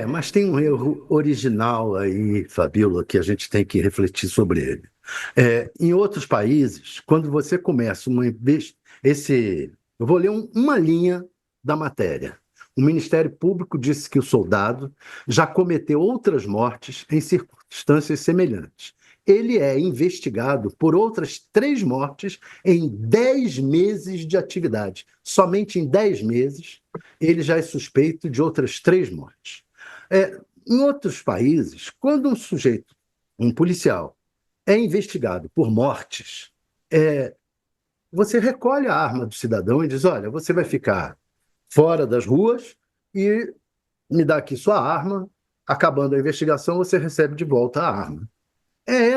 Mas tem um erro original aí, Fabíola, que a gente tem que refletir sobre ele. Em outros países, quando você começa eu vou ler uma linha da matéria. O Ministério Público disse que o soldado já cometeu outras mortes em circunstâncias semelhantes. Ele é investigado por outras 3 mortes em 10 meses de atividade. Somente em 10 meses ele já é suspeito de outras 3 mortes. Em outros países, quando um policial, é investigado por mortes, é, você recolhe a arma do cidadão e diz: olha, você vai ficar fora das ruas e me dá aqui sua arma. Acabando a investigação, você recebe de volta a arma. É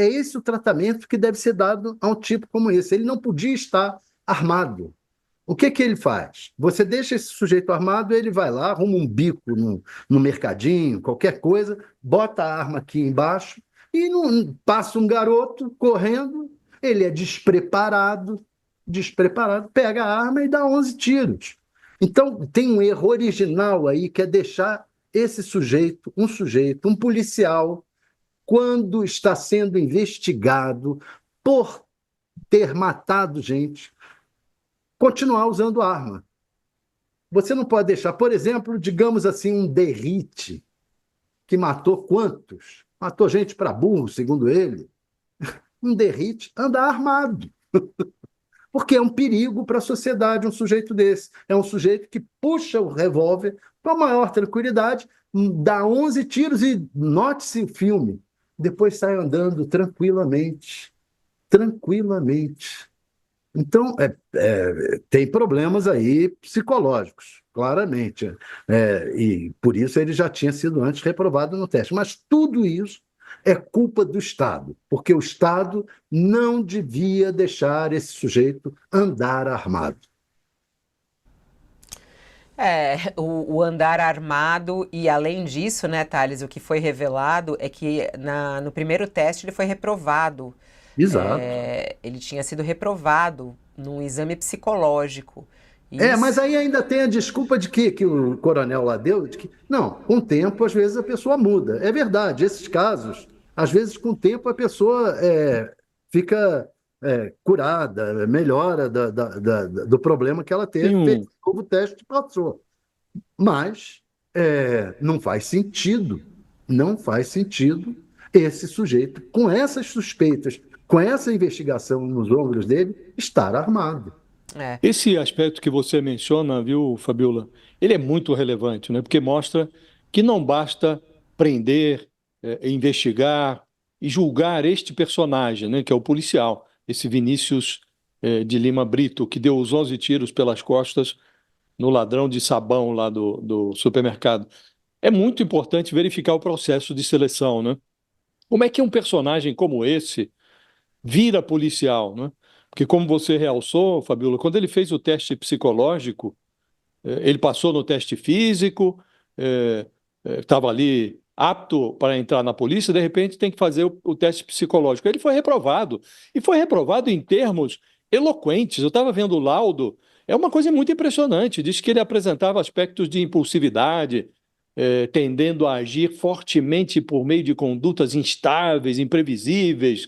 esse o tratamento que deve ser dado a um tipo como esse. Ele não podia estar armado. O que que ele faz? Você deixa esse sujeito armado, ele vai lá, arruma um bico no mercadinho, qualquer coisa, bota a arma aqui embaixo e não, passa um garoto correndo, ele é despreparado, pega a arma e dá 11 tiros. Então, tem um erro original aí que é deixar esse sujeito, um policial, quando está sendo investigado por ter matado gente, continuar usando arma. Você não pode deixar, por exemplo, digamos assim, um Derrite, que matou quantos? Matou gente para burro, segundo ele. Um Derrite anda armado, porque é um perigo para a sociedade um sujeito desse. É um sujeito que puxa o revólver com a maior tranquilidade, dá 11 tiros e note-se o filme. Depois sai andando tranquilamente. Tranquilamente. Então, tem problemas aí psicológicos, claramente. E por isso ele já tinha sido antes reprovado no teste. Mas tudo isso é culpa do Estado, porque o Estado não devia deixar esse sujeito andar armado. O andar armado e além disso, né, Thales, o que foi revelado é que no primeiro teste ele foi reprovado. Exato. Ele tinha sido reprovado num exame psicológico. Mas Isso, aí ainda tem a desculpa de que o coronel lá deu, de que, não, com o tempo, às vezes, a pessoa muda. É verdade, esses casos, às vezes, com o tempo, a pessoa fica curada, melhora do problema que ela Tem teve, fez um, o novo teste e passou. Mas não faz sentido, não faz sentido esse sujeito, com essas suspeitas, com essa investigação nos ombros dele, estar armado. é, esse aspecto que você menciona, viu, Fabiola, ele é muito relevante, né? Porque mostra que não basta prender, investigar e julgar este personagem, né? Que é o policial, esse Vinícius, de Lima Brito, que deu os 11 tiros pelas costas no ladrão de sabão lá do supermercado. É muito importante verificar o processo de seleção, né? Como é que um personagem como esse vira policial, né? Porque como você realçou, Fabiola, quando ele fez o teste psicológico, ele passou no teste físico, estava ali apto para entrar na polícia, de repente tem que fazer o teste psicológico. Ele foi reprovado, e foi reprovado em termos eloquentes. Eu estava vendo o laudo, é uma coisa muito impressionante. Diz que ele apresentava aspectos de impulsividade, tendendo a agir fortemente por meio de condutas instáveis, imprevisíveis.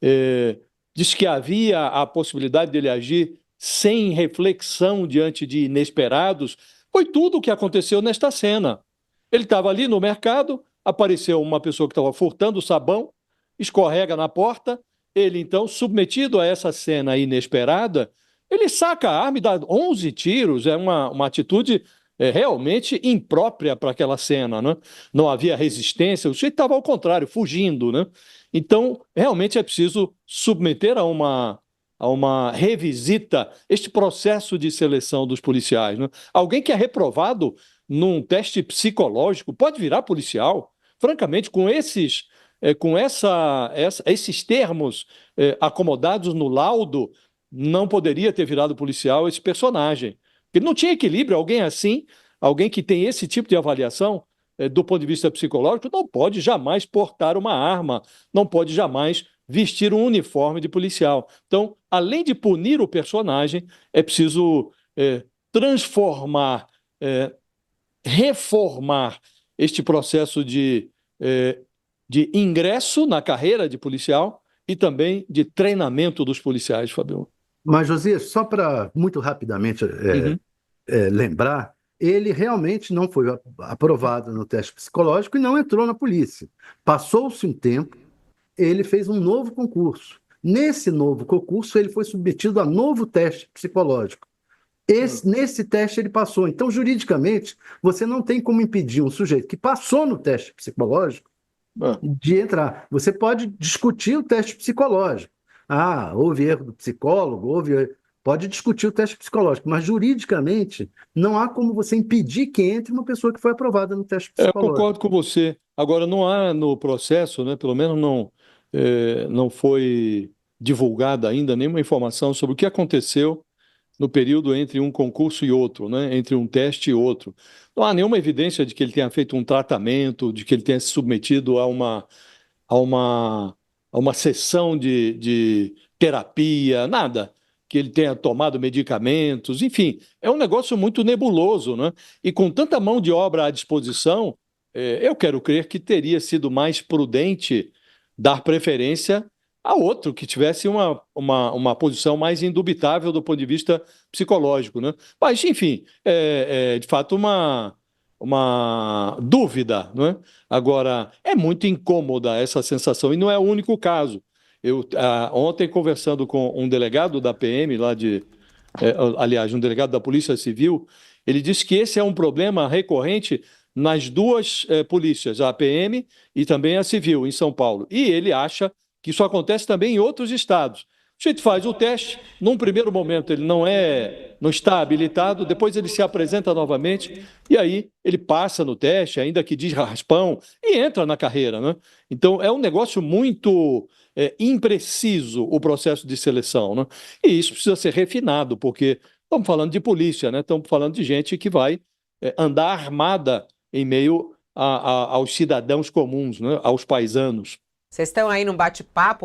É, Diz que havia a possibilidade dele agir sem reflexão diante de inesperados. Foi tudo o que aconteceu nesta cena. Ele estava ali no mercado, apareceu uma pessoa que estava furtando sabão, escorrega na porta. Ele, então, submetido a essa cena inesperada, ele saca a arma e dá 11 tiros. É uma atitude realmente imprópria para aquela cena, né? Não havia resistência, o sujeito estava ao contrário, fugindo, né? Então, realmente é preciso submeter a uma revisita este processo de seleção dos policiais, né? Alguém que é reprovado num teste psicológico pode virar policial? Francamente, com esses termos acomodados no laudo, não poderia ter virado policial esse personagem. Ele não tinha equilíbrio. Alguém assim, alguém que tem esse tipo de avaliação do ponto de vista psicológico, não pode jamais portar uma arma, não pode jamais vestir um uniforme de policial. Então, além de punir o personagem, é preciso transformar reformar este processo de ingresso na carreira de policial e também de treinamento dos policiais, Fabiola. Mas, Josias, só para muito rapidamente lembrar, ele realmente não foi aprovado no teste psicológico e não entrou na polícia. Passou-se um tempo, ele fez um novo concurso. Nesse novo concurso, ele foi submetido a novo teste psicológico. Nesse teste ele passou. Então, juridicamente, você não tem como impedir um sujeito que passou no teste psicológico de entrar. Você pode discutir o teste psicológico. Houve erro do psicólogo, pode discutir o teste psicológico, mas juridicamente não há como você impedir que entre uma pessoa que foi aprovada no teste Eu psicológico. concordo com você. Agora, não há no processo, né, pelo menos não foi divulgada ainda nenhuma informação sobre o que aconteceu no período entre um concurso e outro, né, entre um teste e outro. Não há nenhuma evidência de que ele tenha feito um tratamento, de que ele tenha se submetido a uma sessão de terapia, nada. Que ele tenha tomado medicamentos, enfim, é um negócio muito nebuloso, né? E com tanta mão de obra à disposição, eu quero crer que teria sido mais prudente dar preferência a outro que tivesse uma posição mais indubitável do ponto de vista psicológico, né? Mas, enfim, de fato uma dúvida, não é? Agora, é muito incômoda essa sensação, e não é o único caso. Ontem, conversando com um delegado da PM, aliás, um delegado da Polícia Civil, ele disse que esse é um problema recorrente nas duas polícias, a PM e também a Civil, em São Paulo. E ele acha que isso acontece também em outros estados. A gente faz o teste, num primeiro momento ele não está habilitado, depois ele se apresenta novamente e aí ele passa no teste, ainda que diz raspão, e entra na carreira, né? Então é um negócio muito impreciso o processo de seleção, né? E isso precisa ser refinado, porque estamos falando de polícia, né? Estamos falando de gente que vai andar armada em meio aos cidadãos comuns, né? Aos paisanos. Vocês estão aí num bate-papo